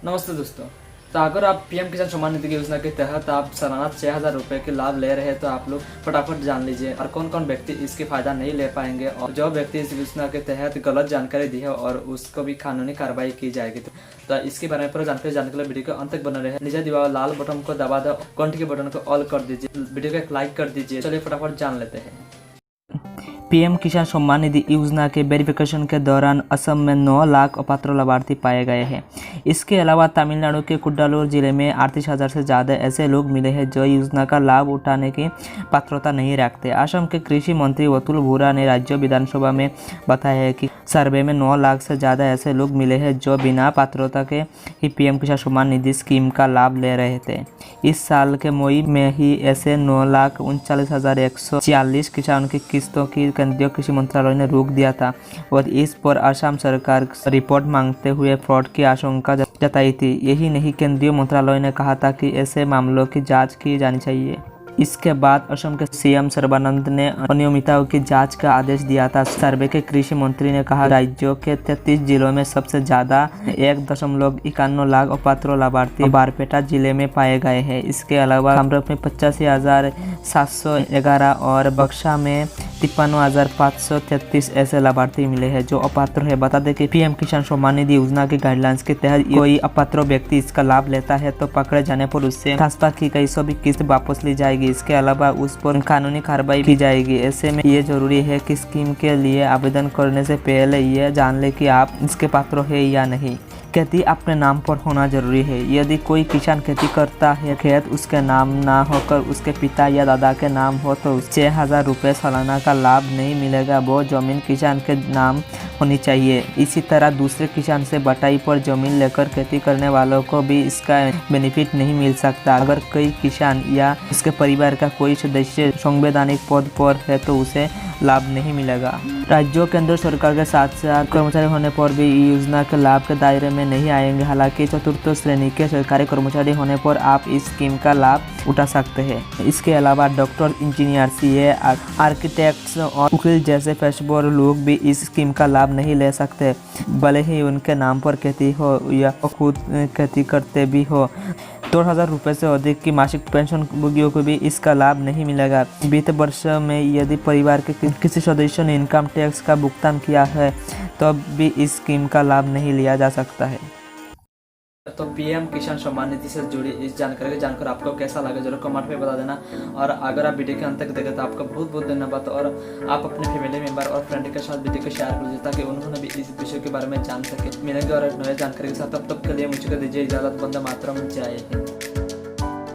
नमस्ते दोस्तों। तो अगर आप पीएम किसान सम्मान निधि योजना के तहत आप सालाना 6,000 रुपये के लाभ ले रहे हैं तो आप लोग फटाफट जान लीजिए और कौन कौन व्यक्ति इसके फायदा नहीं ले पाएंगे और जो व्यक्ति इस योजना के तहत गलत जानकारी दी है और उसको भी कानूनी कार्रवाई की जाएगी। तो इसके बारे में पूरा जानकारी जानने के लिए वीडियो को अंत तक बना रहे। नीचे दिया हुआ लाल बटन को दबा दो, घंटी के बटन को ऑल कर दीजिए, वीडियो को एक लाइक कर दीजिए। चलिए फटाफट जान लेते हैं। पीएम किसान सम्मान निधि योजना के वेरिफिकेशन के दौरान असम में 9 लाख अपात्र लाभार्थी पाए गए हैं। इसके अलावा तमिलनाडु के कुड्डालोर जिले में 38,000 से ज़्यादा ऐसे लोग मिले हैं जो योजना का लाभ उठाने की पात्रता नहीं रखते। असम के कृषि मंत्री अतुल बोरा ने राज्य विधानसभा में बताया है कि सर्वे में 9 लाख से ज़्यादा ऐसे लोग मिले हैं जो बिना पात्रता के ही पीएम किसान सम्मान निधि स्कीम का लाभ ले रहे थे। इस साल के मई में ही ऐसे 9,39,146 किसानों की किस्तों की केंद्रीय कृषि मंत्रालय ने रोक दिया था और इस पर असम सरकार रिपोर्ट मांगते हुए फ्रॉड की आशंका जताई थी। यही नहीं, केंद्रीय मंत्रालय ने कहा था कि ऐसे मामलों की जांच की जानी चाहिए। इसके बाद असम के सीएम सर्बानंद ने अनियमितताओं की जांच का आदेश दिया था। सर्वे के कृषि मंत्री ने कहा राज्यों के 33 जिलों में सबसे ज्यादा 1.51 लाख अपात्र लाभार्थी बारपेटा जिले में पाए गए हैं। इसके अलावा कामरूप में 85,711 और बक्सा में 53,533 ऐसे लाभार्थी मिले हैं जो अपात्र है। बता दें कि पीएम किसान सम्मान निधि योजना के गाइडलाइंस के तहत कोई अपात्र व्यक्ति इसका लाभ लेता है तो पकड़े जाने पर उससे खासता की गई सभी किस्त वापस ली जाएगी। इसके अलावा उस पर कानूनी कार्रवाई की जाएगी। ऐसे में ये जरूरी है कि स्कीम के लिए आवेदन करने से पहले ये जान ले कि आप इसके पात्र है या नहीं। खेती अपने नाम पर होना जरूरी है। यदि कोई किसान खेती करता है, खेत उसके नाम ना होकर उसके पिता या दादा के नाम हो तो 6,000 रुपये सालाना का लाभ नहीं मिलेगा। वो जमीन किसान के नाम होनी चाहिए। इसी तरह दूसरे किसान से बटाई पर जमीन लेकर खेती करने वालों को भी इसका बेनिफिट नहीं मिल सकता। अगर कोई किसान या उसके परिवार का कोई सदस्य संवैधानिक पद पर है तो उसे लाभ नहीं मिलेगा। राज्यों केंद्र सरकार के साथ साथ कर्मचारी होने पर भी योजना के लाभ के दायरे में नहीं आएंगे। हालांकि चतुर्थ श्रेणी के सरकारी कर्मचारी होने पर आप इस स्कीम का लाभ उठा सकते हैं। इसके अलावा डॉक्टर, इंजीनियर, सीए, आर्किटेक्ट्स और वकील जैसे पेशेवर लोग भी इस स्कीम का लाभ नहीं ले सकते, भले ही उनके नाम पर खेती हो या खुद खेती करते भी हो। 2,000 रुपये से अधिक की मासिक पेंशन भोगियों को भी इसका लाभ नहीं मिलेगा। बीते वर्ष में यदि परिवार के किसी सदस्य ने इनकम टैक्स का भुगतान किया है तो भी इस स्कीम का लाभ नहीं लिया जा सकता है। तो पीएम किसान सम्मान निधि से जुड़ी इस जानकारी को जानकर आपको कैसा लगा जरूर कमेंट में बता देना। और अगर आप वीडियो के अंत तक देखें तो आपका बहुत बहुत धन्यवाद। और आप अपने फैमिली मेंबर और फ्रेंड के साथ वीडियो को शेयर कर दीजिए ताकि उन्होंने भी इस विषय के बारे में जान सके। मिलेंगे और नए जानकारी के साथ, तब तक के लिए मुझे दीजिए इजाजत। वंदे मातरम, जय हिंद।